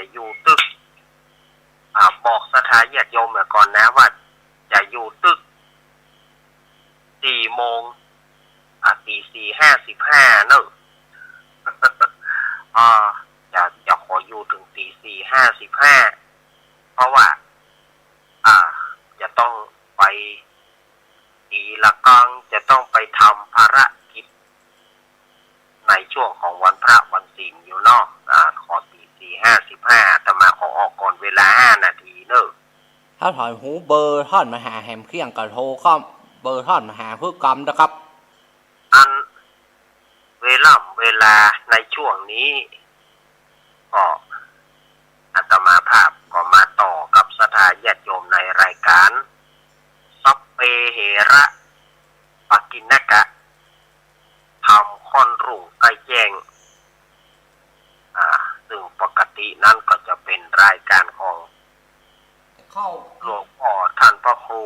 จะอยู่ตึกบอกสถานญาติโยมก่อนนะว่าจะอยู่ตึก4 โมงตี4:55เนอะจะขออยู่ถึงตี4:55เพราะว่าจะต้องไปตีละกังจะต้องไปทำภารกิจในช่วงของวันพระวันศีลอยู่นอกขอตี4:55แต่มาขอออกก่อนเวลา5 นาทีเนอะถ้าถอยหูเบอร์ท่อนมาหาแหมเคียงกับโทรข้อมเบอร์ท่อนมาหาเพื่อกรรมนะครับอันเวลาในช่วงนี้ก็อาตมาภาพก็มาต่อกับสถานญาติโยมในรายการสัพเพเหระปกิณกะทำค่อนรุ่งใกล้แจ้งซึ่งปกตินั้นก็จะเป็นรายการของหลวงพ่อท่านพระครู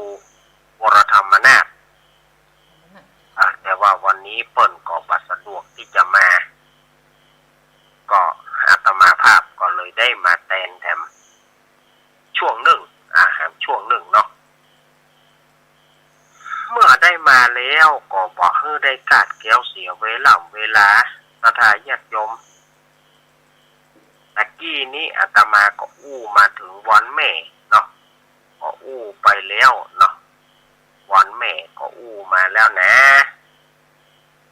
วรธรรมนาถแต่ว่าวันนี้เปิ้นก็บัดสะดวกที่จะมาก็อาตมาภาพก็เลยได้มาแทนแถมช่วงหนึ่งช่วงหนึ่งเนาะเมื่อได้มาแล้วก็บอกให้ได้กาดแก้วเสียเวลาสถานญาติโยมตะกี้นี้อาตมาก็อู้มาถึงวันแม่เนาะก็อู้ไปแล้วเนาะวันแม่ก็อู้มาแล้วนะ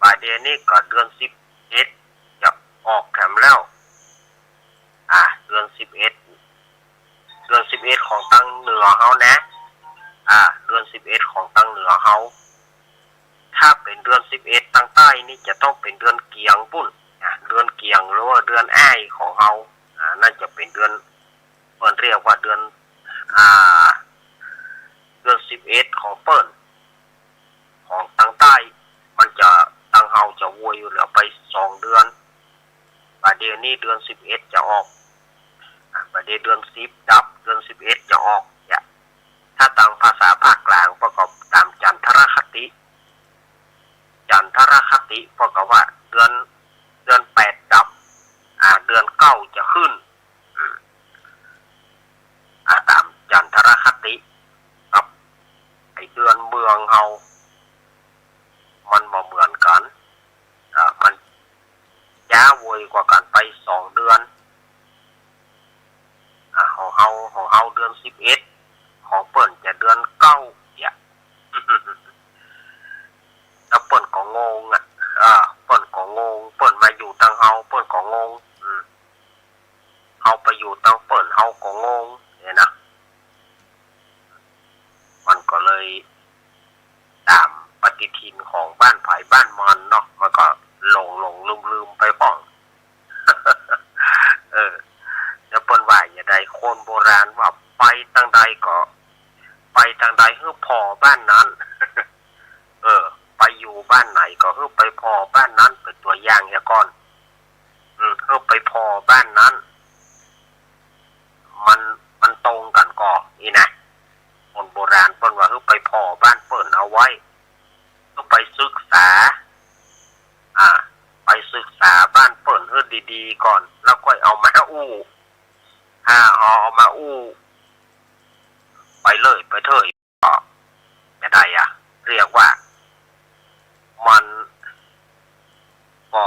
ป่าเดือนนี้ก็เดือน11จะออกแถมแล้วเดือน11ของตั้งเหนือเฮานะเดือน11ของตั้งเหนือเฮาถ้าเป็นเดือน11ตั้งใต้นี่จะต้องเป็นเดือนเกียงปุ่นเดือนเกียงหรือว่าเดือนอ้ายของเฮานั่นจะเป็นเดือนเรียกว่าเดือน11ของเปิ้นของตั้งใต้มันจะตั้งเฮาจะวยอยู่เหลือไป2 เดือนประเดี๋ยวนี้เดือน11จะออกประเดี๋ยวเดือน10ดับเดือน11จะออกถ้าตามภาษาภาคกลางประกอบตามจันทรคติประกอบว่าเดือน8ดับเดือน9จะขึ้นตามจันทรคติครับไอเดือนเมืองเฮามันบ่เหมือนกันมันย้าวยกว่ากันไป2 เดือนของเฮาเดือน11ของเปิ้นจะเดือน9แล้วเปิ้นก็งงเปิ้นก็งงเปิ้นมาอยู่ทางเฮาเปิ้นก็งงเฮาไปอยู่ทางเปิ้นเฮาก็งงเนี่ยนะมันก็เลยตามปฏิทินของบ้านไผบ้านมันเนาะมันก็หลงลืมไปบ้างแล้วเปิ้นว่าอย่าได้คนโบราณว่าไปทางใดก็ไปทางใดคือพอบ้านนั้นไปอยู่บ้านไหนก็คือไปพอบ้านนั้นเป็นตัวอย่างเสียก่อนคือไปพอบ้านนั้นมันตรงกันก่อนนี่นะคนโบราณเปิ้นว่าคือไปพอบ้านเปิ้นเอาไว้ก็ไปศึกษาบ้านเปิ้นให้ดีๆก่อนแล้วค่อยเอามาอู้เอามาอู้ไปเลยไปเถอะก็จะได้เรียกว่ามันก็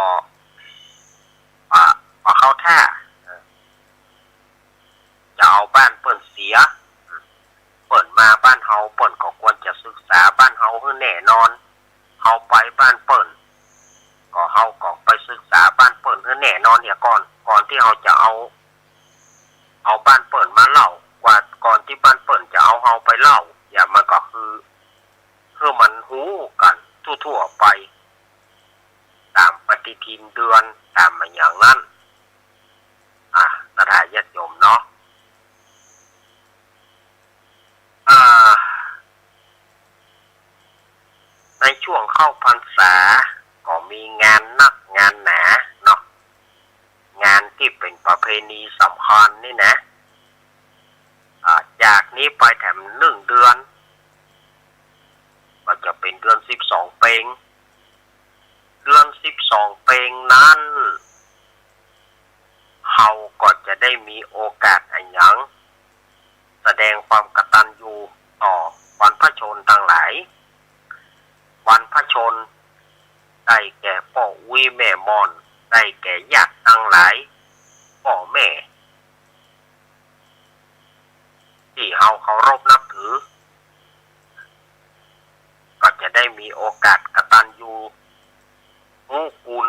เข้าท่าจะเอาบ้านเปิ้นเสียเปิ้นมาบ้านเฮาเปิ้นก็ควรจะศึกษาบ้านเฮาให้แน่นอนเฮาไปบ้านเปิ้นก็เฮาก็ไปศึกษาบ้านเปิ้นให้แน่นอนเนี่ยก่อนที่เฮาจะเอาบ้านเปิ้นมาเล่าก่อนที่บ้านเปิ้นจะเอาเฮาไปเล่ามันก็คือมันหูกันทั่วๆไปตามปฏิทินเดือนตามอย่างนั้นสถานญาติโยมเนาะในช่วงเข้าพรรษาก็มีงานนักงานหนาเนาะงานที่เป็นประเพณีสำคัญนี่นะจากนี้ไปแถม1 เดือนก็จะเป็นเดือน12 เพ็งเดือน12 เพ็งนั้นเฮาก็จะได้ ได้มีโอกาสอันยังแสดงความกตัญญูต่อบรรพชนทั้งหลายบรรพชนได้แก่พ่ออุ้ยแม่มอนได้แก่ญาติทั้งหลายพ่อแม่ที่เฮาเคารพนับถือก็จะได้มีโอกาสกตัญญูรู้คุณ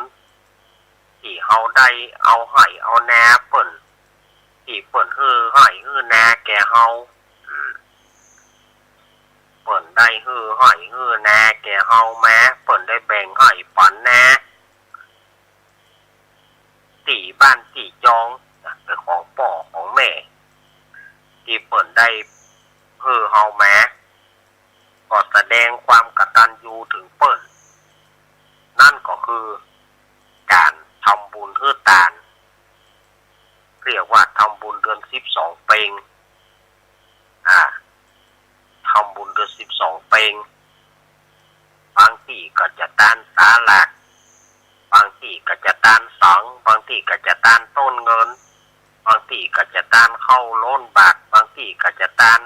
ที่เฮาได้เอาให้เอาแน่เปิ้นที่เปิ้นฮือให้ฮือแน่แก่เฮาเปิ้นได้ฮือให้ฮือแน่แก่เฮาแม้เปิ้นได้แบ่งให้ปันแน่ที่บ้านที่จองเป็นของพ่อของแม่ที่เปิ้นได้ฮือเฮาแม้ก็แสดงความกตัญญูถึงเปิ้นนั่นก็คือการทำบุญฮือทานเรียกว่าทำบุญเดือน12เพ็งทำบุญเดือน12เพ็งบางที่ก็จะทานสาหลักบางที่ก็จะทานสังบางที่ก็จะทานต้นเงินบางที่ก็จะทานข้าวโล้นบาทบางที่ก็จะทาน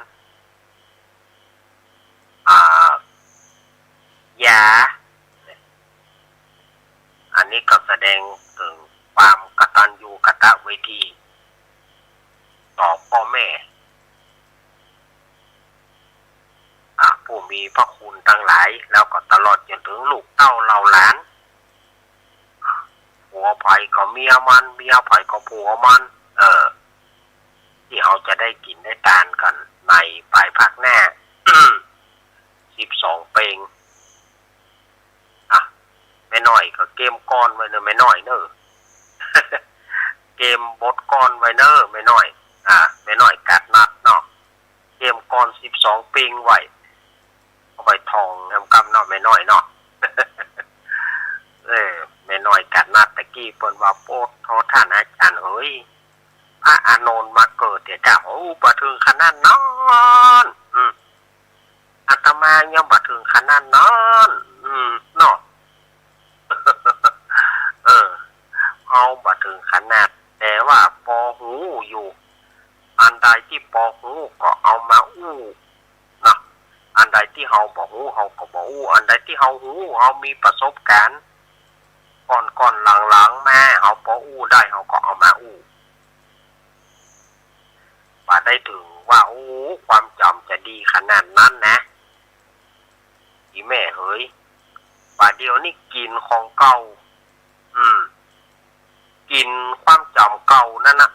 ยาอันนี้ก็แสดงถึงความกตัญญูกตเวทีต่อพ่อแม่ผู้มีพระคุณทั้งหลายแล้วก็ตลอดจนถึงลูกเต้าเหล่าหลานผัวไผ่ก็เมียมันเมียไผ่ก็ผัวมันที่เราจะได้กินได้ทานกันในภายภาคหน้า 12 เพ็งไม่น้อยก็เกมก้อนไว้เนอะไม่น้อยเนอะ เกมบทก้อนไว้เนอะไม่น้อยไม่น้อยกัดนัดเนาะเกมก้อน12 เพ็งไว้เอาไปทองทำกำเนาะไม่น้อยเนาะ ไม่น้อยกัดนัดตะกี้เปิ้นว่าโปดโทษท่านอาจารย์เฮ้ยพระอานนท์มาเกิดเดี๋ยวจ้าโอ้บ่ถึงขนาดนั้นอาตมายังบ่ถึงขนาดนั้นเนาะ เอาบ่ถึงขนาดแต่ว่าปอหูอยู่อันใดที่ปอหูก็เอามาอู้นะอันใดที่เฮาบ่หูเฮาก็บ่อู้อันใดที่เฮาหูเฮามีประสบการณ์ก่อนหลังๆมาเฮาพออู้ได้เฮาก็เอามาอู้บ่ได้ถึงว่าโอ้ความจำจะดีขนาดนั้นนะอีแม่เฮ้ยป่าเดียวนี่กินของเก่ากินความจำเก่านั่นนะ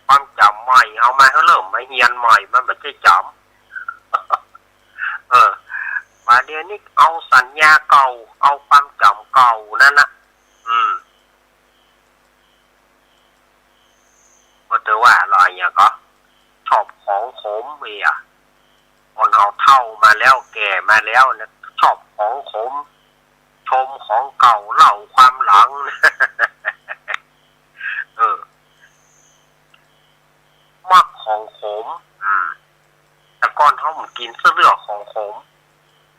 ความจำใหม่เอามาเริ่มมาเฮียนใหม่มันไม่ใช่จำ ป่าเดียวนี่เอาสัญญาเก่าเอาความจำเก่านั่นนะก็เจอว่าอะไรอย่างก็ชอบของขมเมียคนเอาเท่ามาแล้วแก่มาแล้วนะชอบของขมชมของเก่าเล่าความหลัง มักของขมแต่ก่อนเขามันกินเสื้อของขม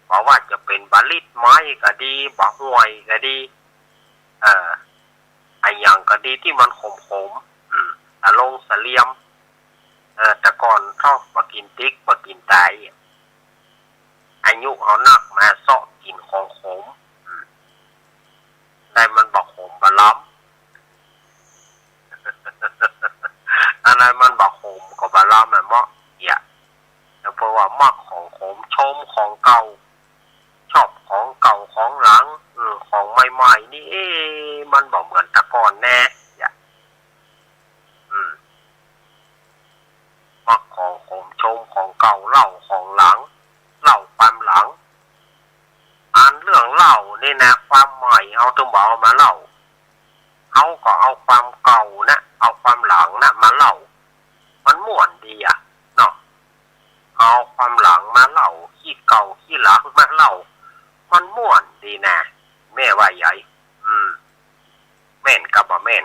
เพราะว่าจะเป็นบาลิตไม้ก็ดีบะห่วยก็ดีไอ้อย่างก็ดีที่มันขมตะลงเสลียมแต่ก่อนชอบมากินติ๊กมากินไตอายุเขานักมาเสาะกินของขมได้มันบอกขมบะล้ำ อะไรมันบอกขมก็บะล้ำมันเหมาะแล้วเพราะว่ามักของขมชมของเก่าชอบของเก่าของหลังของใหม่ๆนี่มันบอกเหมือนแต่ก่อนแน่มักของขมชมของเก่าเล่าของหลังเล่าความหลังอ่านเรื่องเล่านี่นะความใหม่เอาถึงบอกเอามาเล่าเขาก็เอาความเก่านะเอาความหลังนะมาเล่ามันม่วนดีเนาะเอาความหลังมาเล่าขี้เก่าขี้หลังมาเล่ามันม่วนดีนะแม่ว่าใหญ่แม่นกับบ่แม่น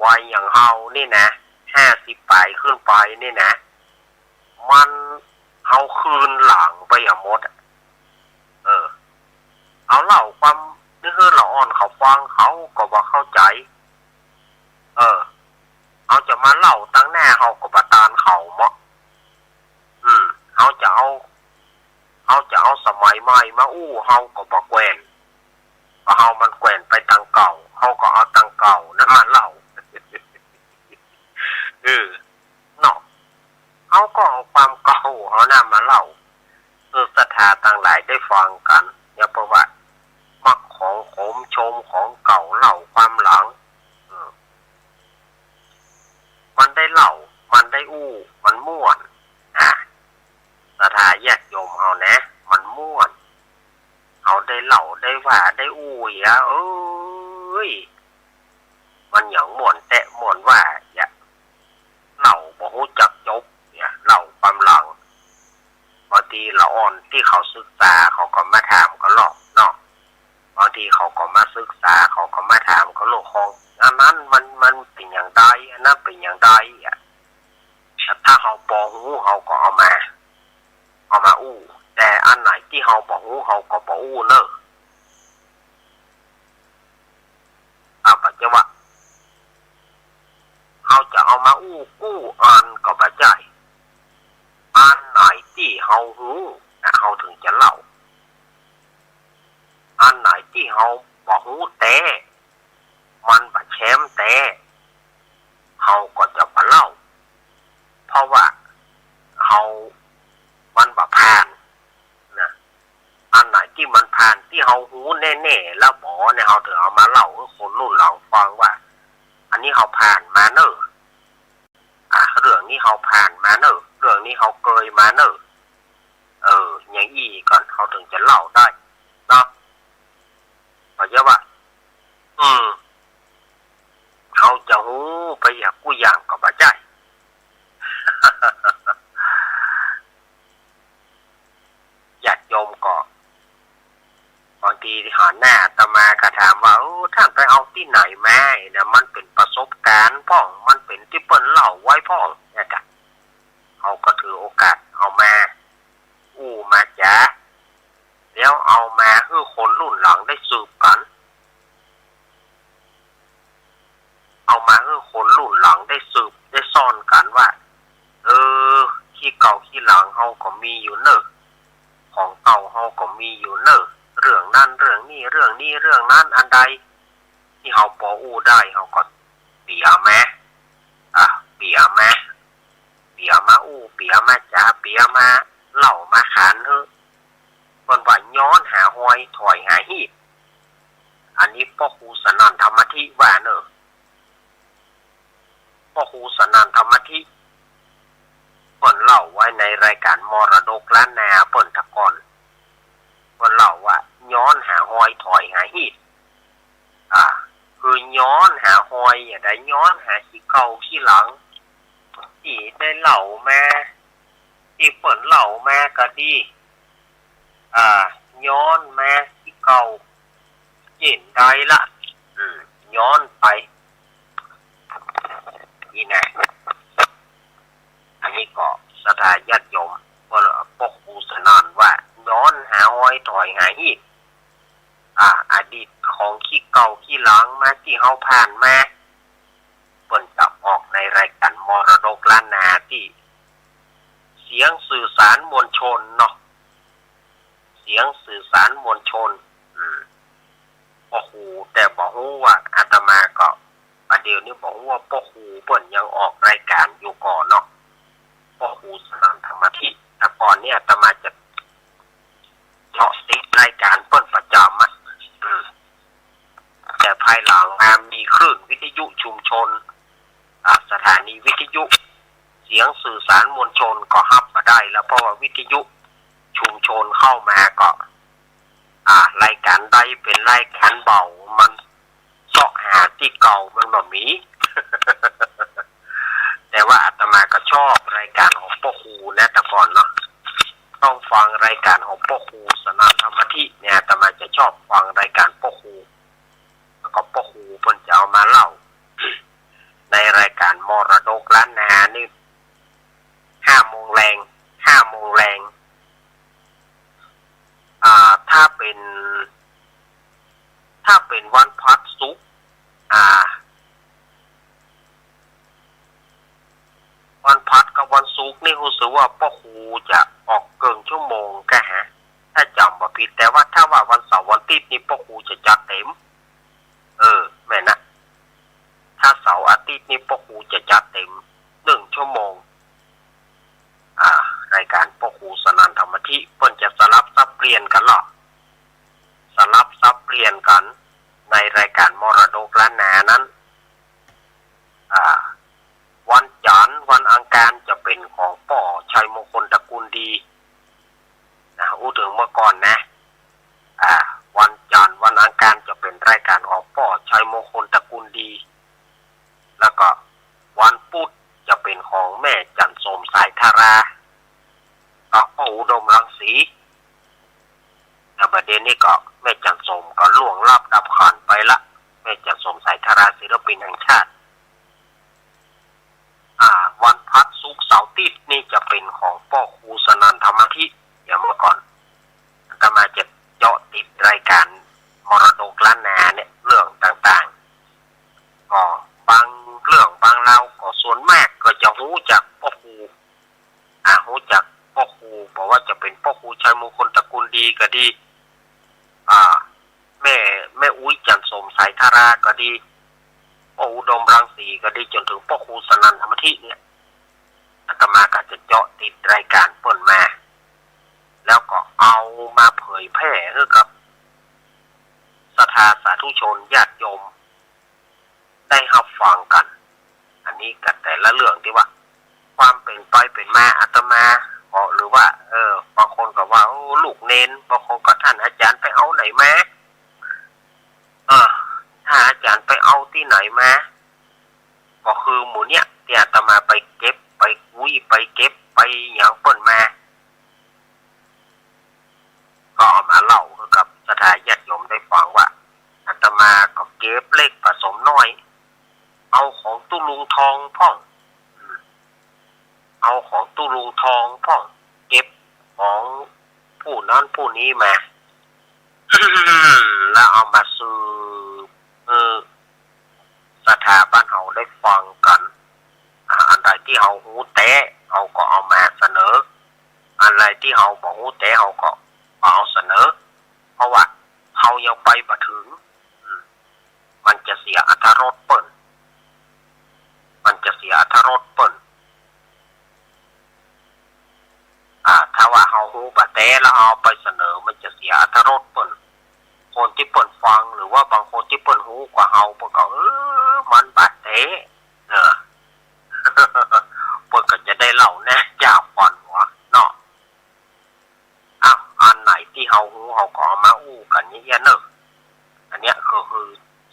วัยอย่างเฮานี่นะ50 ปลายขึ้นไปนี่นะมันเฮาคืนหลังไปหมดเอาเล่าความนี่คือละอ่อนเขาฟังเขาก็บ่เข้าใจ ใหม่มาอู้เฮาก็บ่แกวนเพราะเฮามันแกวนไปทางเก่าเฮาก็เอาทางเก่านั้นมาเล่าเนาะเฮาก็เอาความเก่าเฮาน่ะมาเล่าศรัทธาต่างหลายได้ฟังกันอย่าเพราะว่ามักของขมชมของเก่าเล่าความหลังมันได้เล่ามันได้อู้มันม่วนศรัทธาญาติโยมเฮานะมันม่วนเฮาได้เล่าได้ว่าได้อู้อย่ามันหยังม่วนแตะม่วนว่าอย่าเล่าบ่ฮู้จักจบเนี่ยเล่าความหลังบางทีละอ่อนที่เขาศึกษาเขาก็มาถามก็หลอกเนาะบางทีเขาก็มาศึกษาเขาก็มาถามก็โลกของอันนั้นมันเป็นอย่างใดอันนั้นเป็นอย่างใดถ้าเขาบ่ฮู้เขาก็เอามาอู้แต่อันไหนที่เขาบ่ฮู้เขาก็บ่อู้เนอะปัจจุบันเขาจะเอามาอู้กู้อ่านก็บ่ได้อันไหนที่เขาฮู้เขาถึงจะเล่าอันไหนที่เขาบ่ฮู้แต่มันบ่แชมแต่เขาก็จะบ่เล่าเพราะว่าเขามันบ่ผ่านนะอันไหนที่มันผ่านที่เขาฮู้แน่ๆแล้วบ่เนี่ยเขาถึงเอามาเล่าให้คนรุ่นหลังฟังว่าอันนี้เขาผ่านมาเนอะเรื่องนี้เขาผ่านมาเนอะเรื่องนี้เขาเคยมาเนอะอย่างอี้ก่อนเขาถึงจะเล่าได้เนาะเพราะว่าเขาจะฮู้ไปอย่างกูอย่างก็บ่ได้ญาติโยมก็บางทีหาหน้าอาตมาก็ถามว่าท่านไปเอาที่ไหนมาเนี่ยมันเป็นประสบการณ์พ่องมันเป็นที่เปิ้นเล่าไว้พ่องเนี่ยจ้ะเขาก็ถือโอกาสเอามาอู้มาจ้าแล้วเอามาให้คนรุ่นหลังได้สืบกันเอามาให้คนรุ่นหลังได้สืบได้ซ่อนกันว่าขี้เก่าขี้หลังเฮาก็มีอยู่เนอะของเก่าเฮาก็มีอยู่เนอะเรื่องนั้นเรื่องนี้เรื่องนี้เรื่องนั้นอันใดที่เฮาพออู้ได้เฮาก็เปียแม้เปียมาอู้เปียมาจ้าเปียมาเล่ามาขานเฮ้อคนว่าย้อนหาหอยถอยหาหีบอันนี้พ่อครูสนั่นธรรมธิว่าเนอะพ่อครูสนั่นธรรมธิเพิ่นเล่าไว้ในรายการมรดกล้านนาเปิ้นตะกอนเพิ่นเล่าว่าย้อนหาหอยถอยหาหีบคือย้อนหาหอยอย่าได้ย้อนหาขี้เก่าขี้หลังที่ได้เล่ามาที่เปิ้นเล่ามาก็ดีย้อนมาขี้เก่าเห็นได้ละย้อนไปนี่นะอันนี้ก็ศรัทธาญาติโยมว่าพวกครูสนานว่าย้อนหาหอยถอยหาหีบอดีตของขี้เก่าขี้หลังมาที่เฮาผ่านมาเปิ้นจับออกในรายการมรดกล้านนาที่เสียงสื่อสารมวลชนเนาะเสียงสื่อสารมวลชนพ่อครูแต่บอกว่าอาตมาก็ประเดี๋ยวนี้บอกว่าพ่อครูเปิ้นยังออกรายการอยู่ก่อนเนาะพ่อครูสนานธรรมธิแต่ก่อนเนี่ยอาตมาจะเนาะติดรายการเปิ้นประจำแต่ภายหลังมีคลื่นวิทยุชุมชนสถานีวิทยุเสียงสื่อสารมวลชนก็ฮับมาได้แล้วเพราะว่าวิทยุชุมชนเข้ามาก็รายการใดเป็นรายการเบามันเสาะหาที่เก่ามันบ่มี แต่ว่าอาตมาก็ชอบรายการของพ่อครูนะแต่ก่อนเนาะต้องฟังรายการของพ่อครูสนานธรรมธิเนี่ยอาตมาจะชอบฟังรายการพ่อครูแล้วก็พ่อครูเพิ่นจะเอามาเล่าในรายการมรดกล้านนานี่5 โมงแรงถ้าเป็นวันพักศุกร์วันพักกับวันศุกร์นี่รู้สึกว่าพ่อครูจะออกเกินชั่วโมงถ้าจำบ่ ผิดแต่ว่าถ้าว่าวันเสาร์วันอาทิตย์นี่พ่อครูจะจัดเต็มแม่นะถ้าเสาร์อาทิตย์นี่พ่อครูจะจัดเต็ม1 ชั่วโมงรายการพ่อครูสนันธรรมธิเพิ่นจะสลับซับเปลี่ยนกันหรอสลับซับเปลี่ยนกันในรายการมรดกล้านนานั้นวันจันทร์วันอังคารจะเป็นของป่อชัยมงคลตระกูลดีนะอู้ถึงเมื่อก่อนนะวันจันทร์วันอังคารจะเป็นรายการของป่อชัยมงคลตระกูลดีแล้วก็วันพุธจะเป็นของแม่จันทร์สมสายธารากับพ่ออุดมรังสีแต่ประเด็นนี้ก็แม่จันทร์สมก็ล่วงลับดับขันไปละแม่จันทร์สมสายธาราศิลปินแห่งชาติวันพัดศุกร์เสาร์อาทิตย์นี่จะเป็นของพ่อครูสนันธรรมธิอย่างเมื่อก่อนอาตมาจะเจาะติดรายการมรดกล้านนาเนี่ยเรื่องต่างๆก็บางเรื่องบางเล่าก็ส่วนมากก็จะหูจากพ่อครูหูจากพ่อครูบอกว่าจะเป็นพ่อครูชัยมงคลตระกูลดีก็ดีแม่อุ้ยจันทร์สมสายธาราก็ดีพ่ออุดมรังสีก็ดีจนถึงพ่อครูสนันธรรมธิเนี่ยอาตมาก็จะเจาะติดรายการเปิ่นมาแล้วก็เอามาเผยแพร่ให้กับศรัทธาสาธุชนญาติโยมได้รับฟังกันอันนี้ก็แต่ละเรื่องที่ว่าความเป็นไปเป็นมาอาตมาหรือว่าบางคนก็ว่าลูกเน้นบางคนก็ท่านอาจารย์ไปเอาไหนมาถ้าอาจารย์ไปเอาที่ไหนมาก็คือหมูเนี่ยที่อาตมาไปเก็บไปคุยไปเก็บไปอย่างเปิ่นมาก็เอามาเล่ากับศรัทธาญาติโยมได้ฟังว่าอาตมาก็เก็บเล็กผสมน้อยเอาของตู้ลุงทองพ่องเอาของตู้ลุงทองพ่องเก็บของผู้นั้นผู้นี้มา แล้วเอามาซื้อสถาบันเฮาได้ฟังกันอันใดที่เฮาหูแตะเฮาก็เอามาเสนออันใดที่เฮาบ่หูแตะเฮาก็เอาเสนอเพราะว่าเฮายังไปบ่ถึงมันจะเสียอรรถรสเปิ้นมันจะเสียอรรถรสเปิ้นถ้าว่าเฮาหูบ่แตะแล้วเอาไปเสนอมันจะเสียอรรถรสเปิ้นคนที่เปิ้นฟังหรือว่าบางคนที่เปิ้นหูกว่าเฮาเปิ้นก็มันบ่แตะเปิ้นก็จะได้เล่าแน่จากก่อนหัวเนาะอันไหนที่เฮาหูเฮาก็เอามาอู้กันอย่างเงี้ยเนอะอันเนี้ยก็คือ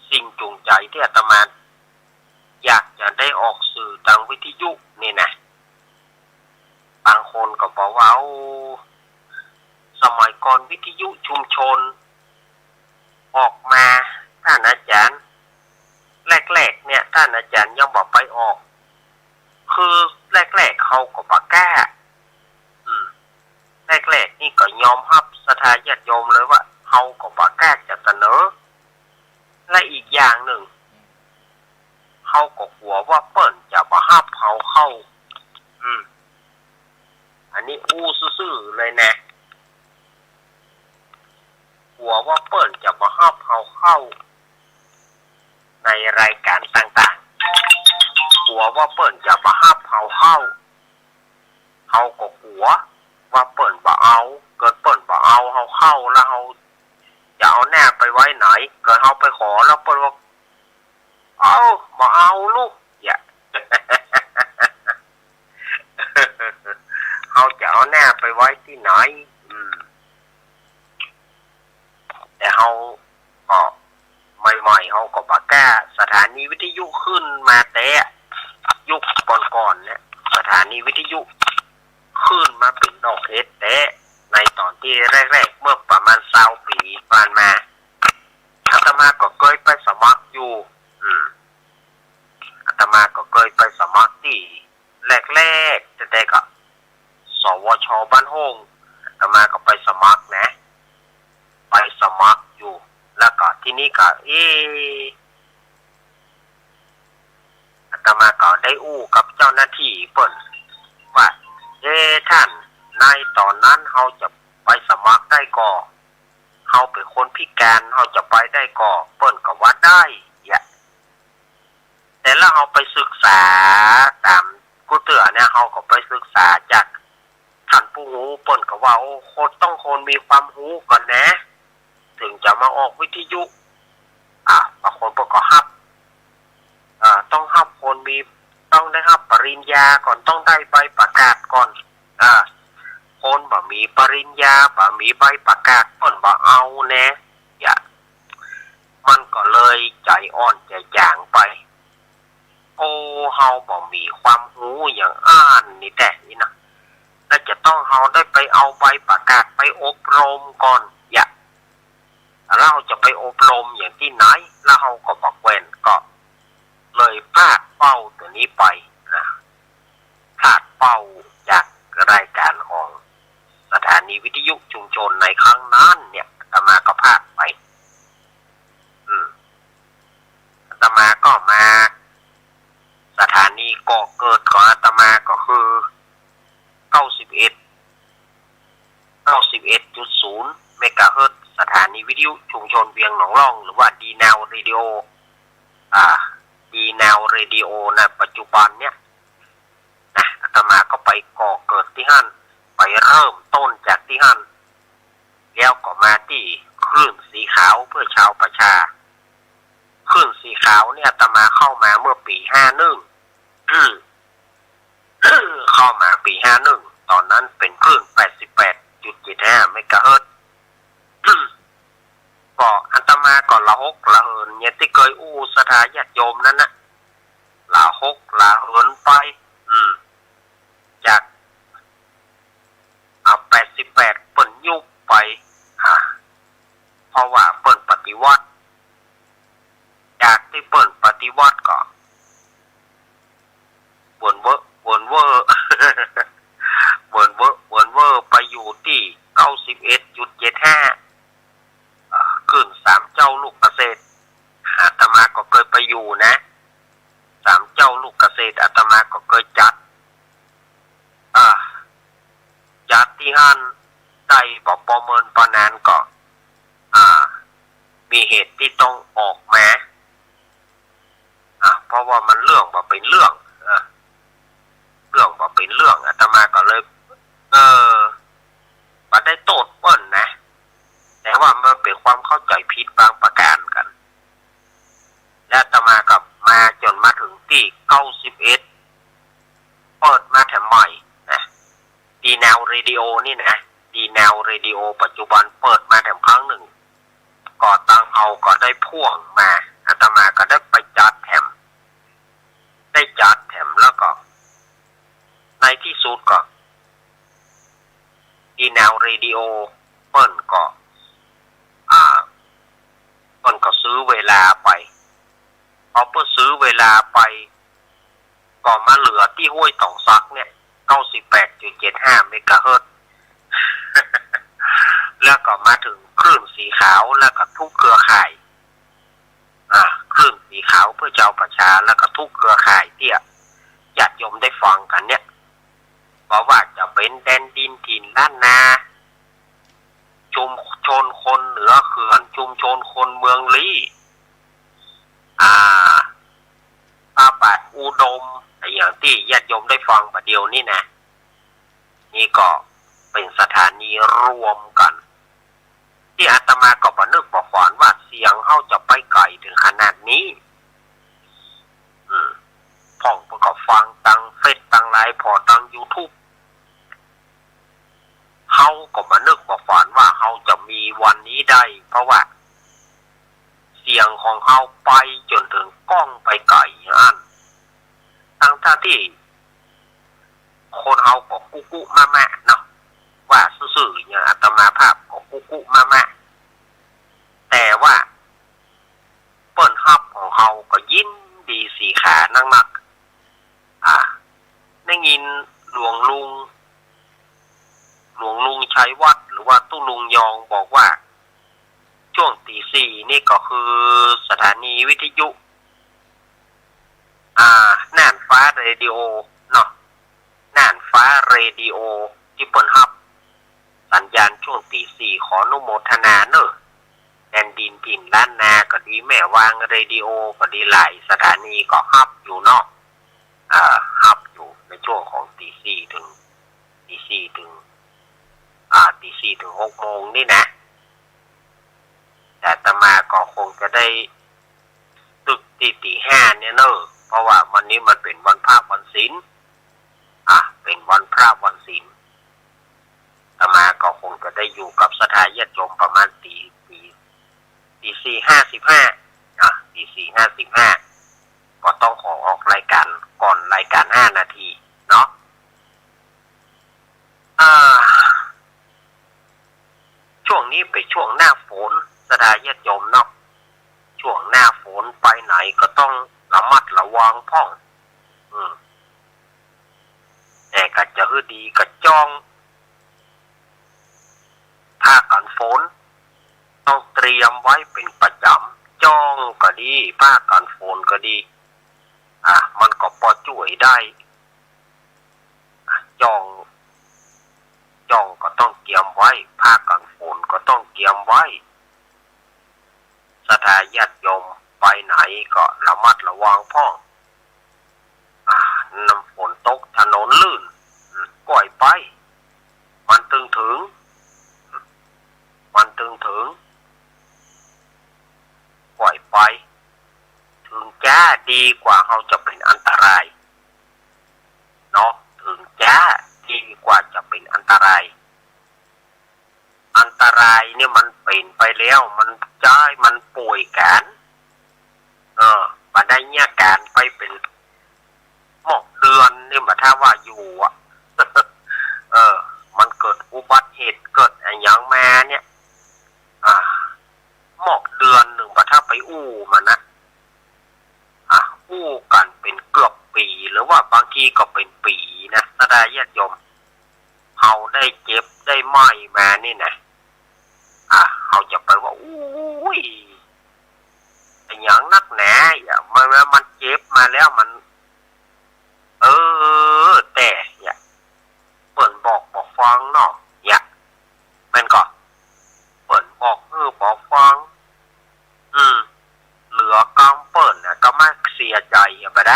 สิ่งจูงใจที่อาตมาอยากจะได้ออกสื่อทางวิทยุนี่นะบางคนก็บอกว่าสมัยก่อนวิทยุชุมชนออกมาท่านอาจารย์แรกๆเนี่ยท่านอาจารย์ยังบอกไปออกคือแรกๆเขาก็บ่กล้าแรกๆนี่ก็ยอมรับศรัทธาญาติโยมเลยว่าเขาก็บ่กล้าจะเสนอและอีกอย่างหนึ่งเขาก็กลัวว่าเปิ้นจะบ่รับเขาเข้าอันนี้อู้ซื่อๆเลยนะกลัวว่าเปิ้นจะบ่รับเขาเข้าในรายการต่างๆกลัวว่าเปิ้นจะบ่รับเขาเข้าเขาก็กลัวว่าเปิ้นบ่เอาเกิดเปิ้นบ่เอาเขาเข้าแล้วเขาจะเอาแน่ไปไว้ไหนเกิดเขาไปขอแล้วเปิ้นว่าบ่เอาลูกอย่า เขาจะเอาแน่ไปไว้ที่ไหนแต่เขาก็ใหม่ๆเขาก็บ่กล้าสถานีวิทยุขึ้นมาแต่ยุคก่อนๆเนี่ยสถานีวิทยุขึ้นมาเป็นดอกเฮ็ดแต่ในตอนที่แรกๆเมื่อประมาณ20 ปีผ่านมาอาตมาก็เคยไปสมัครอยู่อาตมาก็เคยไปสมัครที่แรกๆแต่ก็สวช.บ้านโฮงอาตมาก็ไปสมัครนะไปสมัครอยู่แล้วก็ที่นี้ก็อาตมาก็ได้อู้กับเจ้าหน้าที่เปิ้นว่าท่านในตอนนั้นเขาจะไปสมัครได้ก่อ เฮาเป็นคนพิการเฮาจะไปได้ก็เปิ้นก็ว่าได้แต่แล้วเฮาไปศึกษาตามกูเตือเนี่ยเฮาก็ไปศึกษาจากท่านผู้รู้เปิ้นก็ว่าโอ้คนต้องคนมีความรู้ก่อนนะถึงจะมาออกวิทยุบางคนเปิ้นก็ฮับต้องฮับคนมีต้องได้ฮับปริญญาก่อนต้องได้ใบประกาศก่อนคนบ่มีปริญญาบ่มีใบประกาศเปิ้นบ่เอาแนะมันก็เลยใจอ่อนใจจางไปโอ้เฮาบ่มีความรู้อย่างนี่แต่นี่นะแล้วจะต้องเฮาได้ไปเอาใบประกาศไปอบรมก่อนแล้วเราจะไปอบรมอย่างที่ไหนแล้วเฮาก็บอกเว้นก็เลยพลาดเป้าตัวนี้ไปนะพลาดเป้าจากรายการของสถานีวิทยุชุมชนในครั้งนั้นเนี่ยอาตมาก็พลาดไปอาตมาก็มาสถานีก่อเกิดของอาตมาก็คือ91.0 เมกะเฮิรตซ์สถานีวิทยุชุมชนเวียงหนองร่องหรือว่าดีแนวเรดิโอดีแนวเรดิโอในปัจจุบันเนี่ยนะอาตมาก็ไปก่อเกิดที่หั่นไปเริ่มต้นจากที่หั่นแล้วก็มาที่คลื่นสีขาวเพื่อชาวประชาคลื่นสีขาวเนี่ยอาตมาเข้ามาเมื่อปี51เข้ามาปี51ตอนนั้นเป็นคลื่น 88.75 เมกะเฮิรตซ์ก็อาตมาก็ละหกละเหินเนี่ยที่เคยสถาญาติโยมนั้นนะละหกละเหินไปจาก88เปิ้นยุบไปเพราะว่าเปิ้นปฏิวัติจากที่เปิ้นปฏิวัติก็วนเวอไปอยู่ที่ 91.75 ขึ้น3เจ้าลูกเกษตรอาตมาก็เคยไปอยู่นะ3เจ้าลูกเกษตรอาตมาก็เคยจัดที่หั่นได้บอกประเมินประนานก็มีเหตุที่ต้องออกมาเพราะว่ามันเรื่องบ่เป็นเรื่องบ่เป็นเรื่องอาตมาก็เลยบ่ได้โทษเปิ้นนะแต่ว่ามันเป็นความเข้าใจผิดบางประการกันและอาตมากับมาจนมาถึงที่91เปิดมาแถมใหม่นะดีแนวเรดิโอนี่นะดีแนวเรดิโอปัจจุบันเปิดมาแถมครั้งหนึ่งก็ตั้งเอาก็ได้พ่วงมาอาตมาก็ได้ไปจัดแถมแล้วก็ในที่สุดก็ดีแนวเรดิโอเปิ้นก็ซื้อเวลาไปเอาเพื่อซื้อเวลาไปก็มาเหลือที่ห้วยตองซักเนี่ย 98.75 เมกะเฮิรตซ์ แล้วก็มาถึงคลื่นสีขาวแล้วก็ทุกเครือข่ายคลื่นสีขาวเพื่อเจ้าประชาแล้วก็ทุกเครือข่ายที่ญาติโยมได้ฟังกันเนี่ยบอกว่าจะเป็นแดนดินถิ่นล้านนาชุมชนคนเหนือเขื่อนชุมชนคนเมืองลี้บาทอุดมอย่างที่ญาติโยมได้ฟังประเดี๋ยวนี้นะนี่ก็เป็นสถานีรวมกันที่อาตมาก็บ่นึกบ่ฝันว่าเสียงเฮาจะไปไกลถึงขนาดนี้พ่องก็ฟังตังเฟซตังไลน์พอตัง YouTube เฮาก็บ่นึกบ่ฝันว่าเฮาจะมีวันนี้ได้เพราะว่าเสียงของเฮาไปจนถึงกล้องไปไกลทั้งที่คนเฮาก็กุ๊มะเนาะว่าซื่อๆอย่างอาตมาภาพก็กุ๊มะแต่ว่าเปิ้นฮับของเฮาก็ยินดีสีขานักได้ยินหลวงลุงชัยวัฒน์หรือว่าตู้ลุงยองบอกว่าช่วงตี 4นี่ก็คือสถานีวิทยุน่านฟ้าเรดิโอเนาะน่านฟ้าเรดิโอที่เปิ้นฮับสัญญาณช่วงตี 4ขออนุโมทนาเนอะ แผ่นดินถิ่นล้านนาก็ดีแม่วางเรดิโอก็ดีหลายสถานีก็ฮับอยู่เนาะฮับอยู่ในช่วงของตีสี่ถึงตีสี่ถึง6 โมงนี่นะแต่อาตมาก็คงจะได้ตึกตี 5เนี่ยเนอะเพราะว่าวันนี้มันเป็นวันพระวันศีลเป็นวันพระวันศีลอาตมาก็คงจะได้อยู่กับสถานญาติโยมประมาณตี 4:55ตี 4:55ก็ต้องขอออกรายการก่อนรายการ5 นาทีเนาะช่วงนี้เป็นช่วงหน้าฝนสถานญาติโยมเนาะช่วงหน้าฝนไปไหนก็ต้องระมัดระวังพ่องแต่ก็จะฮือดีก็จ้องผ้ากันฝนต้องเตรียมไว้เป็นประจำจ้องก็ดีผ้ากันฝนก็ดีมันก็พอช่วยได้จ้องก็ต้องเตรียมไว้ผ้ากันฝนก็ต้องเตรียมไว้สถานญาติโยมไปไหนก็ระมัดระวังพ่องน้ำฝนตกถนนลื่นก่อยไปมันถึงก่อยไปถึงจ้าดีกว่าเราจะเป็นอันตรายเนาะถึงจ้าดีกว่าจะเป็นอันตรายเนี่ยมันเป็นไปแล้วมันจ้ายมันป่วยกันมาได้เนี่ยการไปเป็นหมอกเดือนนี่มาถ้าว่าอยู่มันเกิดอุบัติเหตุเกิดอะไรอย่างมาเนี่ยหมอกเดือนหนึ่งมาถ้าไปอู้มันนะอู้กันเป็นเกือบปีหรือว่าบางทีก็เป็นปีนะสดาญาติโยมเขาได้เจ็บได้ไหม้มานี่นะเขาจะไปว่าอุ้ยอย่างนักแหน่มันเจ็บมาแล้วมันแต่เปิ่นบอกฟังเนาะมันก็เปิ่นบอกฟังเหลือกำเปิ่นน่ะก็ไม่เสียใจบ่ไ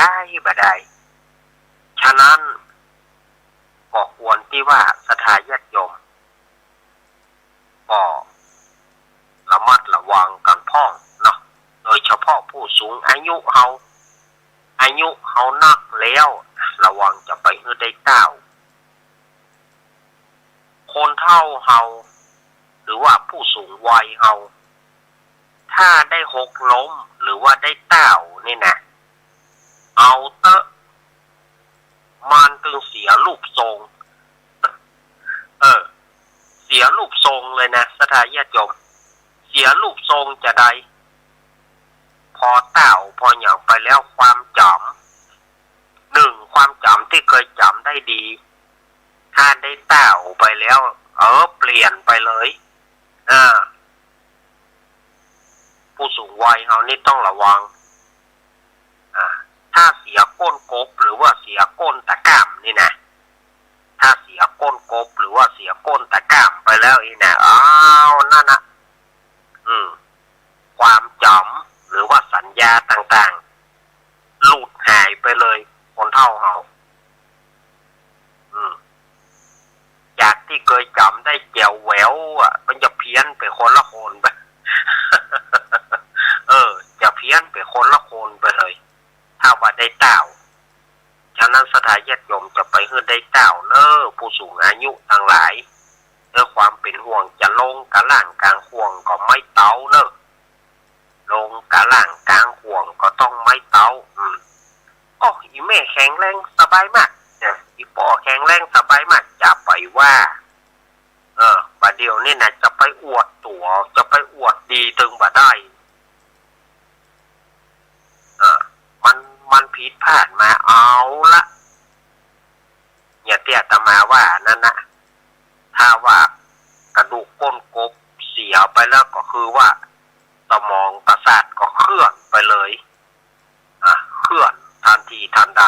ด้ฉะนั้นก็ควรที่ว่าสถานญาติโยมก็ระมัดระวังกันพ่องเนาะโดยเฉพาะผู้สูงอายุเฮานักแล้วระวังจะไปได้เต้าคนเฒ่าเฮาหรือว่าผู้สูงวัยเฮาถ้าได้หกล้มหรือว่าได้เต้านี่นะเอาเตอะมันตึงเสียรูปทรงเสียรูปทรงเลยนะสถานญาติโยมเสียรูปทรงจะได้พอเต้าพออย่างไปแล้วความจำความจำที่เคยจำได้ดีถ้าได้เต้าไปแล้วเปลี่ยนไปเลยผู้สูงวัยเขานี่ต้องระวังถ้าเสียก้นกบหรือว่าเสียก้นตะก้ามนี่นะถ้าเสียก้นกบหรือว่าเสียก้นตะก้ามไปแล้วอีนะนั่นนะความจำหรือว่าสัญญาต่างๆหลุดหายไปเลยคนเฒ่าเฮาจากที่เคยจำได้แจ๋วแหววมันจะเพี้ยนไปคนละคนไปจะเพี้ยนไปคนละคนไปเลยถ้าว่าได้เต้าฉะนั้นสถานญาติโยมจะไปให้ได้เต้าผู้สูงอายุทั้งหลายด้วยความเป็นห่วงจะลงกะล่างกลางห่วงก็ไม่เต้าลงกะล่างกลางห่วงก็ต้องไม่เต้าอีแม่แข็งแรงสบายมากอีปอแข็งแรงสบายมากจะไปว่าบัดเดียวนี่นะจะไปอวดตัวจะไปอวดดีถึงบ่ได้มันผิดพลาดมาเอาละเนี่ยเตี้ยตมาว่านั่นนะถ้าว่ากระดูกก้นกบเสียไปแล้วก็คือว่าสมองประสาทก็เคลื่อนไปเลยเคลื่อนทันทีทันใด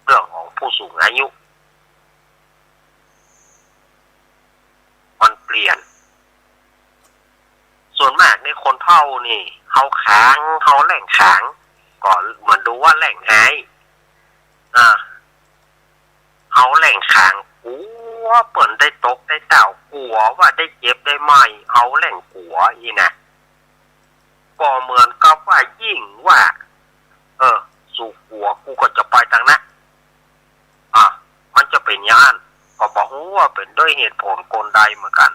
เรื่องของผู้สูงอายุมันเปลี่ยนส่วนมาก ในคนเฒ่านี่เฮาค้างเฮาแหล่งค้างก็เหมือนดูว่าแหล่งหายเฮาแหล่งค้างกลัวเปิ้นได้ตกได้เต่ากลัวว่าได้เจ็บได้ไหมเฮาแหล่งกลัวอีนะก็เหมือนกับว่ายิ่งว่าสู่กลัวกูก็จะไปทางนั้นมันจะเป็นอย่างนั้นก็บอกว่าเป็นด้วยเหตุผลกลใดเหมือนกัน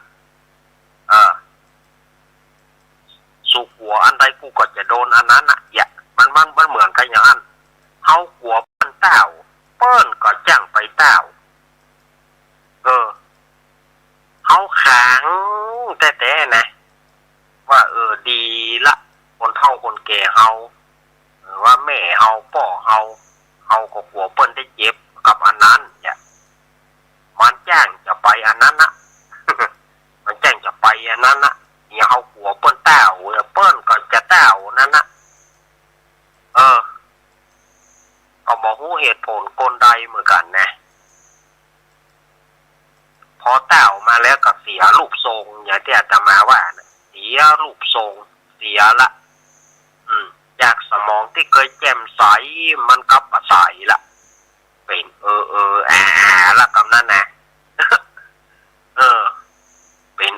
สู่กลัวอันใดกูก็จะโดนอันนั้นอ่ะอย่ามันเหมือนกันอย่างนั้นเฮากลัวปั้นเต้าเปิ้นก็จ้างไปเต้าเฮาขังแต่นะว่าดีละคนเฒ่าคนแก่เฮาว่าแม่เฮาพ่อเฮาก็กลัวเปิ้นได้เจ็บกับอันนั้นเนี่ยมันแจ้งจะไปอันนั้นนะ มันแจ้งจะไปอันนั้นนะเนี่ยเฮากลัวเปิ้นเต้าเปิ้นก็จะเต้านั่นนะก็บอกฮู้เหตุผลกลใดเหมือนกันนะพอเต้ามาแล้วก็เสียรูปทรงอย่างที่อาตมาว่านะเสียรูปทรงเสียละจากสมองที่เคยแจ่มใสมันกลับมาใสละเป็นละกำนั้นนะ เป็น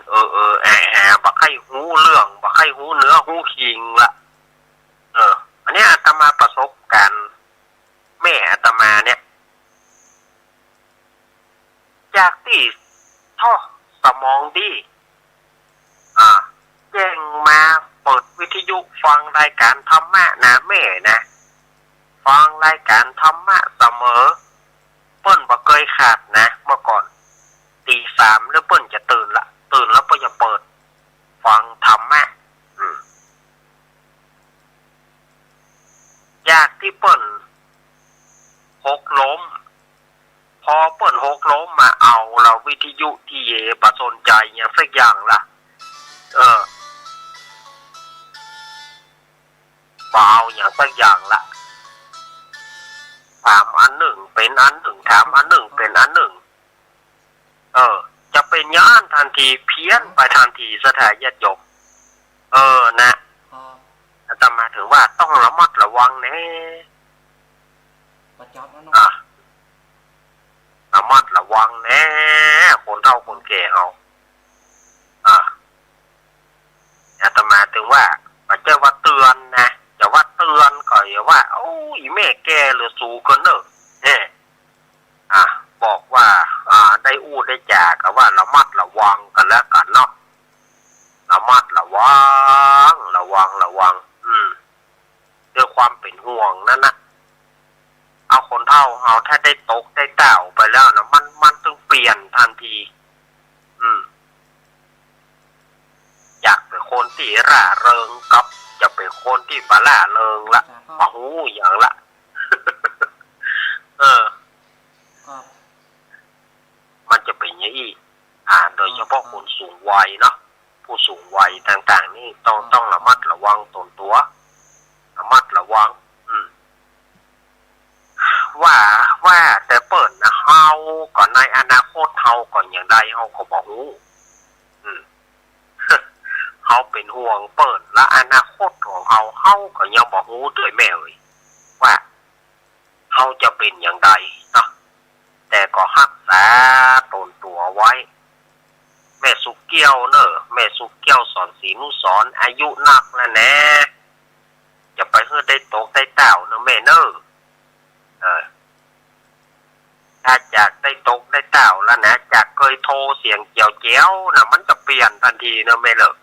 บักให้หูเรื่องบักให้หูเนื้อหูคิงละอันนี้อาตมาประสบการณ์แม่อาตมาเนี่ยจากที่ท่อสมองดีแจ้งมาเปิดวิทยุฟังรายการธรรมะนะแม่นะฟังรายการธรรมะเสมอเปิ้นบ่เคยขาดนะเมื่อก่อนตีสามแล้วเปิ้นจะตื่นแล้วเปิ้นจะเปิดฟังธรรมะจากที่เปิ้นหกล้มพอเปิ้นหกล้มมาเอาเราวิทยุที่บ่สนใจอย่างสักอย่างล่ะเปล่าอย่างสักอย่างละถามอันหนึ่งเป็นอันหนึ่งถามอันหนึ่งเป็นอันหนึ่งจะเป็นย่านทันทีเพี้ยนไปทันทีสถานญาติโยมนะอาตมาถือว่าต้องระมัดระวังแน่ระมัดระวังแน่คนเฒ่าคนแก่เอาอาตมาถึงว่าจะว่าเตือนนะจะว่าเตือนก็อย่าว่าโอ้ยแม่แก่หรือสูกันเนอะบอกว่าได้อู้ได้จากก็ว่าระมัดระวังกันแล้วกันเนาะระมัดระวังด้วยความเป็นห่วงนั่นนะเอาคนเฒ่าเอาถ้าได้ตกได้เต่าไปแล้วนะมันต้องเปลี่ยนทันทีอยากเป็นคนที่ร่าเริงกับจะเป็นคนที่บ่ร่าเริงละมาหูอย่างละ มันจะเป็นอย่างนี้โดยเฉพาะคนสูงวัยเนาะผู้สูงวัยต่างๆนี่ต้องระมัดระวังตนตัวระมัดระวังว่าแต่เปิดนะเฮาก่อนในอนาคตเฮาก่อนอย่างใดเฮาก็บอกฮู้เฮาเป็นห่วงเปิดและอนาคตของเฮาก็ยังบอกฮู้ด้วยแม่เอ้ยว่าเฮาจะเป็นอย่างใดเนาะแต่ก็รักษาตนตัวไว้แม่สุกเกี้ยวเนอะแม่สุกเกี้ยวสอนศีลนุสอนอายุนักแล้วแน่จะไปเฮือได้ตกได้เต่าเนอะแม่เนอะถ้าจากได้ตกได้เต่าแล้วนะจากเคยโทรเสียงเจียวเจียวนะมันจะเปลี่ยนทันทีเนอะแม่เนอะ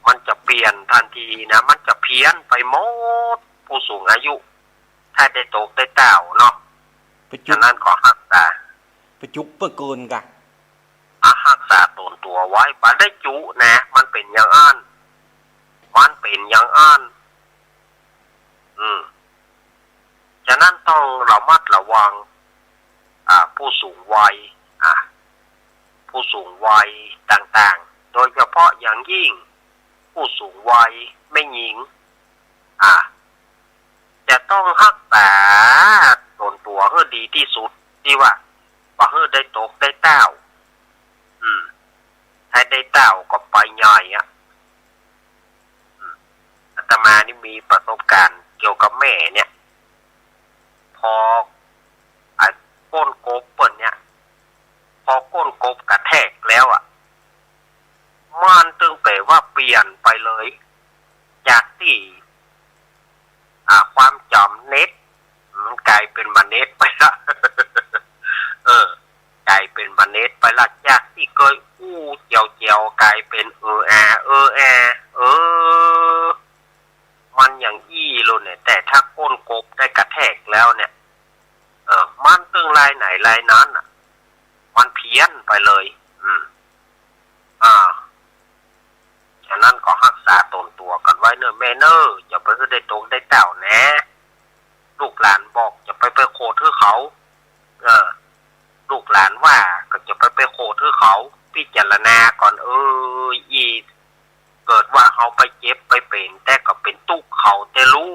มันจะเปลี่ยนทันทีนะมันจะเพี้ยนไปหมดผู้สูงอายุถ้าได้ตกได้เต่าเนาะฉะนั้นขอรักษาไปจุกเพื่อเกินกันรักษาตนตัวไว้บ่ได้จุนะมันเป็นอย่างอันฉะนั้นต้องระมัดระวังผู้สูงวัยต่างๆโดยเฉพาะอย่างยิ่งผู้สูงวัยไม่หญิงจะต้องรักษาตนตัวให้ดีที่สุดที่ว่าบ่ให้ได้ตกได้เต้า ได้เต้าก็ไปใหญ่อะอาตมานี่มีประสบการณ์เกี่ยวกับแม่เนี่ยพอไอ้ก้นกบเปิ่นเนี่ยพอก้นกบกระแทกแล้วอ่ะมันตึงเป๋ว่าเปลี่ยนไปเลยจากที่ความจำเน็ตมันกลายเป็นมาเน็ตไปละ กลายเป็นมาเน็ตไปละจากที่เคยอู้เจียวกลายเป็นมันอย่างอี้เลยเนี่ยแต่ถ้าก้นกบได้กระแทกแล้วเนี่ยมันตึงลายไหนลายนั้นอ่ะมันเพี้ยนไปเลยฉะนั้นก็รักษาตนตัวกันไว้เนอะแม่เนอะอย่าไปคือได้ตรงได้เต่าแนะลูกหลานบอกจะไปโคทื่อเขาลูกหลานว่าก็จะไปโคทื่อเขาพิจารณาก่อนอีเกิดว่าเขาไปเจ็บไปเป็นแต่ก็เป็นตุ๊กเขาแต่รู้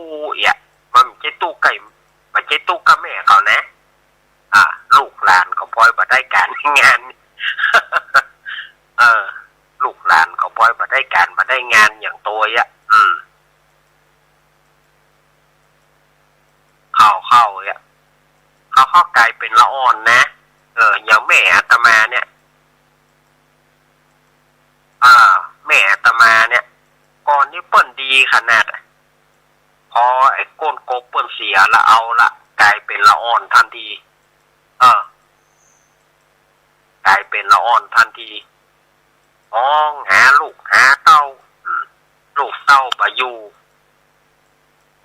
มันไม่ใช่ตุ๊กไก่ไม่ใช่ตุ๊กกับแม่เขานะลูกหลานก็พลอยมาได้การงาน ลูกหลานก็พลอยมาได้การมาได้งานอย่างตัวเข้ากลายเป็นละอ่อนนะอย่างแม่อาตมาเนี่ยแม่อาตมาเนี่ยก่อนนี้เปิ้นดีขนาดพอไอ้ก้นกบเปิ้นเสียละเอาละกลายเป็นละอ่อนทันทีกลายเป็นละอ่อนทันทีหาลูกหาเต้าลูกเต้าไปอยู่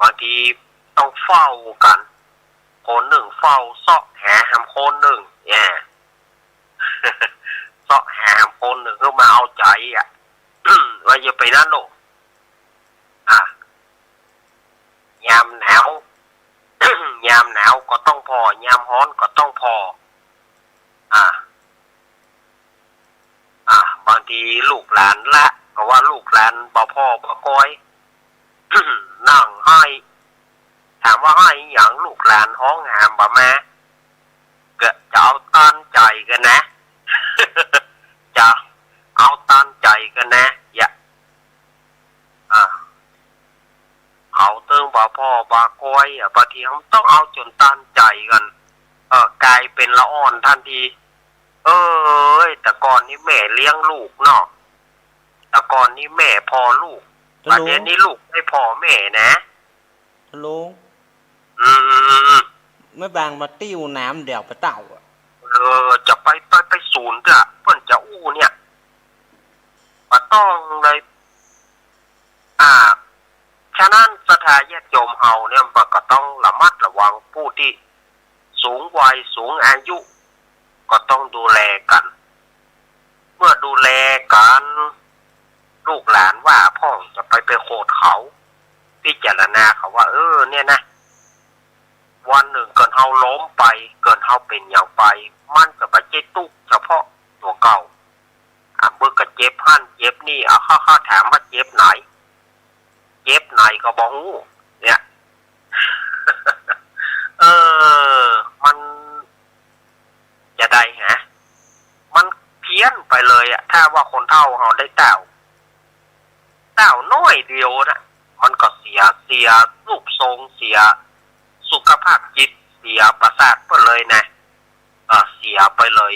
บางทีต้องเฝ้ากันคนหนึ่งเฝ้าเสาะหาหำคนหนึ่งเสาะหาหำคนหนึ่งเพื่อมาเอาใจว่าอย่าไปนั่นหรอกยามหนาว ยามหนาวก็ต้องพอยามร้อนก็ต้องพอบางทีลูกหลานละก็ว่าลูกหลานบ่พ่อบ่ก้อย นั่งให้ถามว่าให้อย่างลูกหลานห้องหามบ่มาก็จะเอาตั้นใจกันนะ จะเอาตั้นใจกันนะเขาตึงบ่พ่อบ่ก้อยบางทีเขาต้องเอาจนตั้นใจกันกลายเป็นละอ่อนทันทีแต่ก่อนนี้แม่เลี้ยงลูกเนาะแต่ก่อนนี้แม่พอลูกปัจจุบันนี้ลูกไม่พอแม่นะลุงไม่บางมาติ้วน้ำเดี๋ยวไปเต่าจะไปศูนย์จ้ะเพิ่นจะอู้เนี่ยมาต้องเลยฉะนั้นสถาญาติโยมเฮาเนี่ยมันก็ต้องระมัดระวังผู้ที่สูงวัยสูงอายุก็ต้องดูแลกันเมื่อดูแลกันลูกหลานว่าพ่อจะไปโคดเขาพิจารณาเขาว่าเนี่ยนะวันหนึ่งเกินเฮาล้มไปเกินเฮาเป็นอย่างไปมันก็ไปเจ็บตุกเฉพาะตัวเก่าเมื่อก็เจ็บหั่นเจ็บนี่เขาถามว่าเจ็บไหนเจ็บไหนก็บอกเนี่ย มันจะได้มันเพี้ยนไปเลยถ้าว่าคนเฒ่าเฮาได้เต้าน้อยเดียวนะมันก็เสียรูปทรงเสียสุขภาพจิตเสียประสาทไปเลยนะเสียไปเลย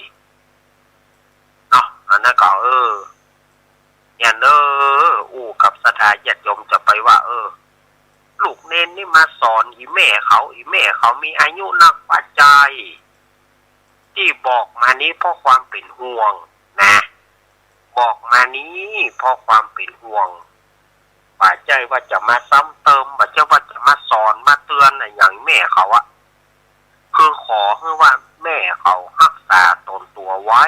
เนาะอันนั้นก็เนี่ยอู้กับสถาญาติโยมจะไปว่าลูกเน้นนี่มาสอนอีแม่เขามีอายุนักปัจจัยที่บอกมานี้เพราะความเป็นห่วงนะบอกมานี้เพราะความเป็นห่วงป่าใจว่าจะมาซ้ำเติมป่าใจว่าจะมาสอนมาเตือนอย่างแม่เขาคือขอให้ว่าแม่เขารักษาตนตัวไว้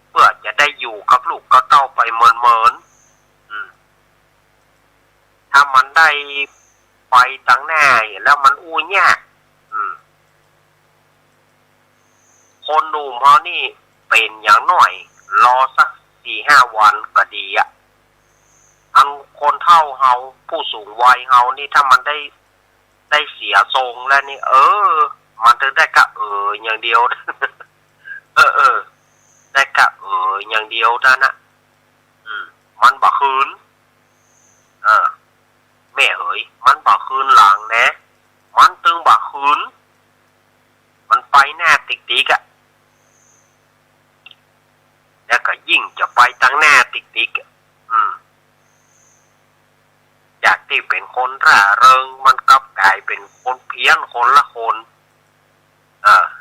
เพื่อจะได้อยู่กับลูกก็เต้าไปเหมือนถ้ามันได้ไปตั้งหน้าแล้วมันอู้ยากคนหนุ่มเขานี่เป็นอย่างน้อยรอสัก 4-5 วันก็ดีอันคนเฒ่าเฮาผู้สูงวัยเฮานี่ถ้ามันได้เสียทรงแล้วนี่มันถึงได้กะอย่างเดียว ได้กะอย่างเดียวนั่นน่ะ มันบ่คืนแม่เอ๋ยมันบ่คืนหลังนะมันตึงบ่คืนมันไปหน้าติ๊กๆอ่ะแล้วก็ยิ่งจะไปตั้งหน้าติ๊กๆจากที่เป็นคนร่าเริงมันกลับกลายเป็นคนเพี้ยนคนละคน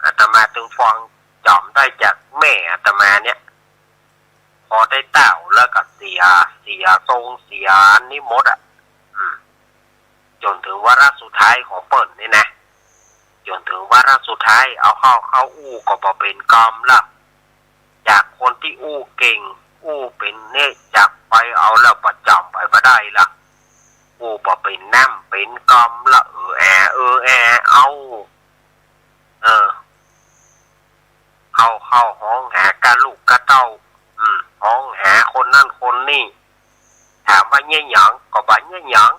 อาตมาถึงฟังจอมได้จากแม่อาตมาเนี่ยพอได้เต่าแล้วก็เสียทรงเสียนิมดอ่ะจนถึงวาระสุดท้ายของเปิ่นนี่นะจนถึงวาระสุดท้ายเอาเข้าอู้ก็บ่เป็นกรรมละจากคนที่อู้เก่งอู้เป็นเนี่ยจากไปเอาแล้วประจำไปบ่ได้ละอู้บ่เป็นน้ำเป็นกรรมละเอาเข้าห้องหากะลูกกะเต้าห้องหาคนนั่นคนนี่ถามว่าเนี่ยหยังก็บ่เนี่ยหยัง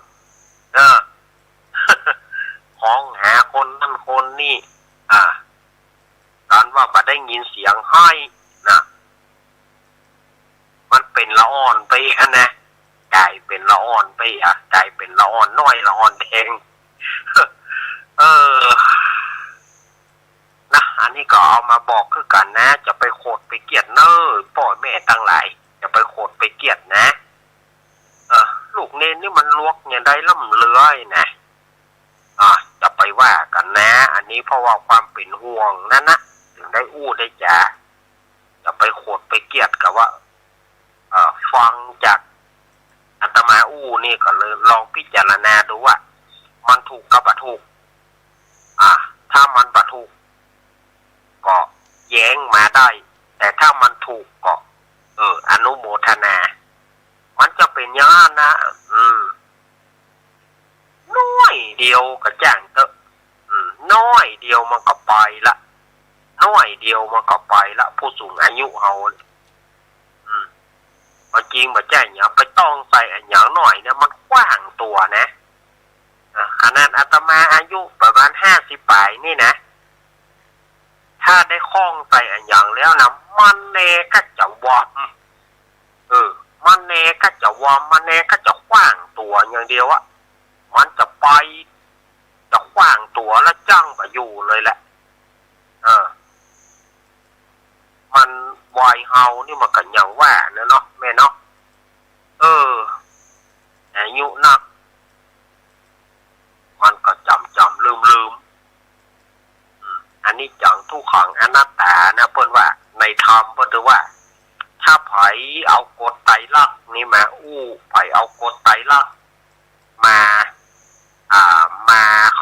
ห้องหาคนนั่นคนนี่การว่าบ่ได้ยินเสียงให้นะมันเป็นละอ่อนไปนะกลายเป็นละอ่อนไปกลายเป็นละอ่อนน้อยละอ่อนแดงนะอันนี้ก็เอามาบอกคือกันนะจะไปโคตรไปเกลียดเน้อพ่อแม่ตั้งหลายจะไปโคตรไปเกลียดนะลูกเนนนี่มันลวกเนี่ยได้ล่ำเลื้อยนะจะไปว่ากันนะอันนี้เพราะว่าความเป็นห่วงนั่นนะถึงได้อู้ได้จ่าจะไปโคตรไปเกลียดกับว่าฟังจากอาตมาอู้นี่ก็เลยลองพิจารณาดูว่ามันถูกกับบ่ถูกถ้ามันบ่ถูกก็แย้งมาได้แต่ถ้ามันถูกก็อนุโมทนามันจะเป็นอย่างนั้นนะน้อยเดียวก็จ้างเถอะน้อยเดียวมันก็ไปละน้อยเดียวมันก็ไปละผู้สูงอายุเฮาจริงบ่แจ้งอย่าไปต้องใส่อันอย่างหน่อยเนี่ยมันกว้างตัวนะขนาดอาตมาอายุประมาณ50 ปลายนี่นะถ้าได้คล้องใส่อันอย่างแล้วนะมันแน่ก็จะวอมมันแน่ก็จะวอมมันแน่ก็จะกว้างตัวอย่างเดียวอะมันจะไปจะกว้างตัวแล้วจังไปอยู่เลยแหละมันวายเฮานี่มันก็อย่างว่าเนาะแม่เนาะอายุนักมันก็จำลืมอันนี้จังทุกขังอนัตตานะเพิ่นว่าในธรรมเพิ่นถือว่าถ้าไผเอากฎไตรลักษณ์นี่มาอู้ไผเอากฎไตรลักษณ์มา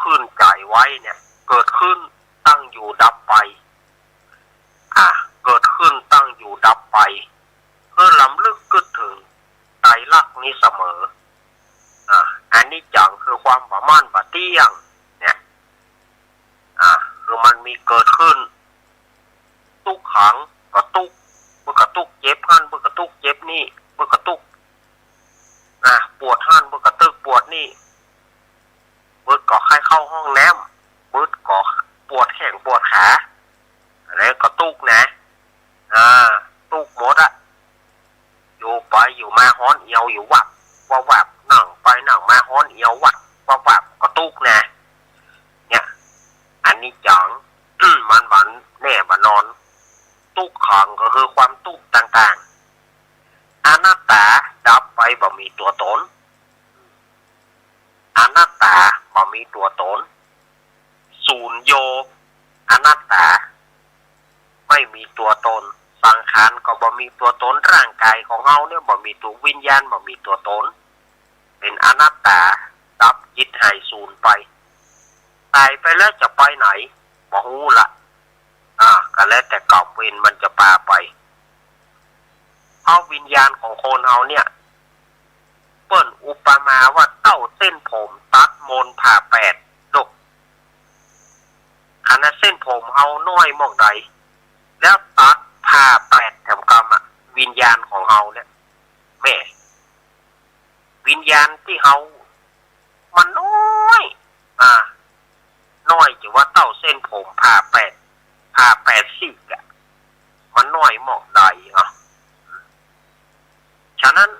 ขึ้นใจไว้เนี่ยเกิดขึ้นตั้งอยู่ดับไปเกิดขึ้นตั้งอยู่ดับไปเพื่อล้ำลึกกึดถึงไตรลักษณ์นี้เสมออันนี้จังคือความบ่มั่นบ่เที่ยงเนี่ยคือมันมีเกิดขึ้นทุกขังก็ทุกเมื่อกระตุกเจ็บหันเมื่อกระตุกเจ็บนี่เมื่อกระตุกปวดหันเมื่อกระตุกปวดนี่เมื่อก็ให้เข้าห้องน้ำเมื่อก็ปวดแข้งปวดขาแล้วก็ตุกนะตุกหมดอะอยู่ไปอยู่มาฮ้อนเอียวอยู่วับนั่งไปนั่งมาฮ้อนเอียววับก็ตุกนะเนี่ยอันนี้จังมันบันแน่บันนอนตุกขังก็คือความตุกต่างๆอนัตตาดับไปบ่มีตัวตนอนัตตาบ่มีตัวตนศูนย์โยอนัตตาไม่มีตัวตนสังขารก็บ่มีตัวตนร่างกายของเฮาเนี่ยบ่มีตัววิญญาณบ่มีตัวตนเป็นอนัตตาดับจิตหายสูญไปตายไปแล้วจะไปไหนบ่ฮู้ละก็แล้วแต่กรรมเวรมันจะพาไปเพราะวิญญาณของคนเฮาเนี่ยเปิ้นอุปมาว่าเต้าเส้นผมตัดมนผ่าแปดดกขณะเส้นผมเฮาน้อยมองใดแล้วตัดผ่าแปดแถมกรรมวิญญาณของเฮาเนี่ยแม่วิญญาณที่เฮามันน้อยน้อยจะว่าเต้าเส้นผมผ่าแปดซี่อ่ะมันน้อยมองใดฉะนั้น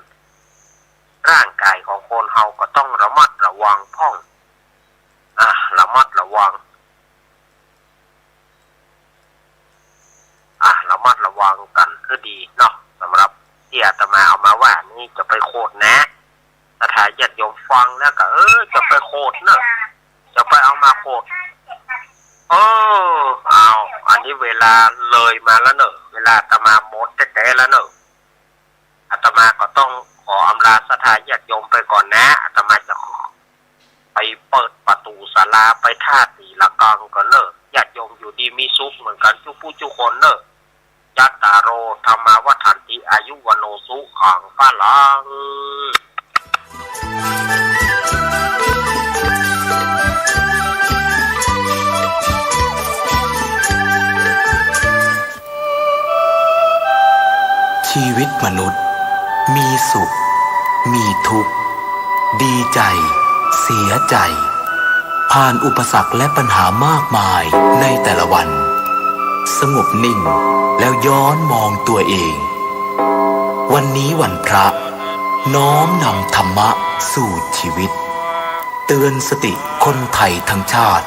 วังพ่องระมัดระวังระมัดระวังกันคือดีเนาะสำหรับที่อาตมาเอามาว่านี่จะไปโคดนะถ้าญาติโยมฟังแล้วก็จะไปโคดเนอะจะไปเอามาโคดอันนี้เวลาเลยมาแล้วเนอะเวลาอาตมาหมดแต่แล้วเนอะอาตมาก็ต้องขออำลาศรัทธาญาติโยมไปก่อนนะอาตมาจะไปเปิดประตูศาลาไปท่าตีละกังก่อนเนอะญาติโยมอยู่ดีมีสุขเหมือนกันทุกผู้ทุกคนเนอะยัตตาโรธรรมาวัฏันติอายุวโนสุขังพลังชีวิตมนุษย์มีสุขมีทุกข์ดีใจเสียใจผ่านอุปสรรคและปัญหามากมายในแต่ละวันสงบนิ่งแล้วย้อนมองตัวเองวันนี้วันพระน้อมนำธรรมะสู่ชีวิตเตือนสติคนไทยทั้งชาติ